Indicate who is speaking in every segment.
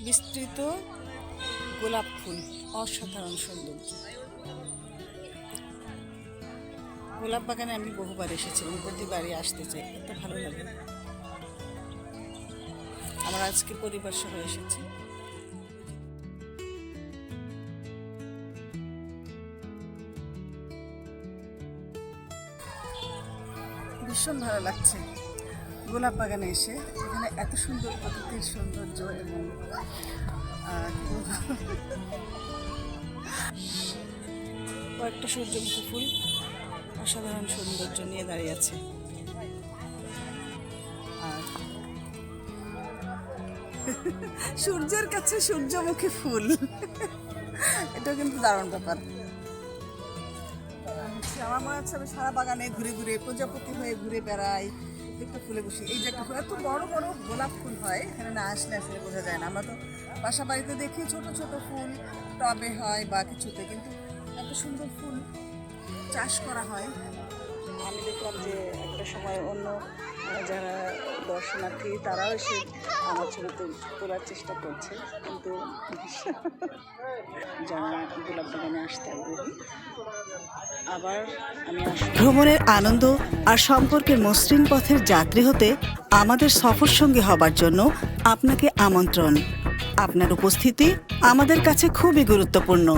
Speaker 1: বিস্তৃত গোলাপ ফুল, অসাধারণ সৌন্দর্য। গোলাপ বাগানে আমি বহুবার এসেছি এবং প্রতিবারই আসতে চাই, এত ভালো লাগে। আমার আজকে পরিবার সহ এসেছি। ভীষণ ভালো লাগছে গোলাপ বাগানে এসে। এখানে এত সুন্দর প্রকৃতির সৌন্দর্য এবং কয়েকটা সূর্যমুখী ফুল অসাধারণ সৌন্দর্য নিয়ে দাঁড়িয়ে আছে। আর সূর্যের কাছে সূর্যমুখী ফুল, এটা কিন্তু দারুণ ব্যাপার। আমার মনে হচ্ছে আমি সারা বাগানে ঘুরে ঘুরে প্রজাপতি হয়ে ঘুরে বেড়াই, একটু ফুলে বসি। এই যে একটা ফুল, এত বড় বড় গোলাপ ফুল হয়, এখানে না আসলে আসলে বোঝা যায় না। আমরা তো বাসা বাড়িতে দেখি ছোট ছোট ফুল টবে হয় বা কিছুতে, কিন্তু এত সুন্দর ফুল চাষ করা হয়। আমি দেখলাম যে একটা সময় অন্য যারা দর্শনার্থী তারাও এসে আমার ছবি তোলার চেষ্টা করছে, কিন্তু যারা গোলাপ বাগানে আসতে আগ্রহী। আবার আমি ভ্রমণের আনন্দ আর সম্পর্কের মসৃণ পথের যাত্রী হতে আমাদের সফর সঙ্গী হবার জন্য আপনাকে আমন্ত্রণ। আপনার উপস্থিতি আমাদের কাছে খুবই গুরুত্বপূর্ণ।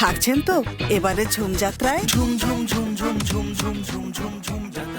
Speaker 1: থাকছেন তো এবারে ঝুম যাত্রায়? ঝুম ঝুম ঝুম ঝুম ঝুম ঝুম ঝুম ঝুম ঝুম।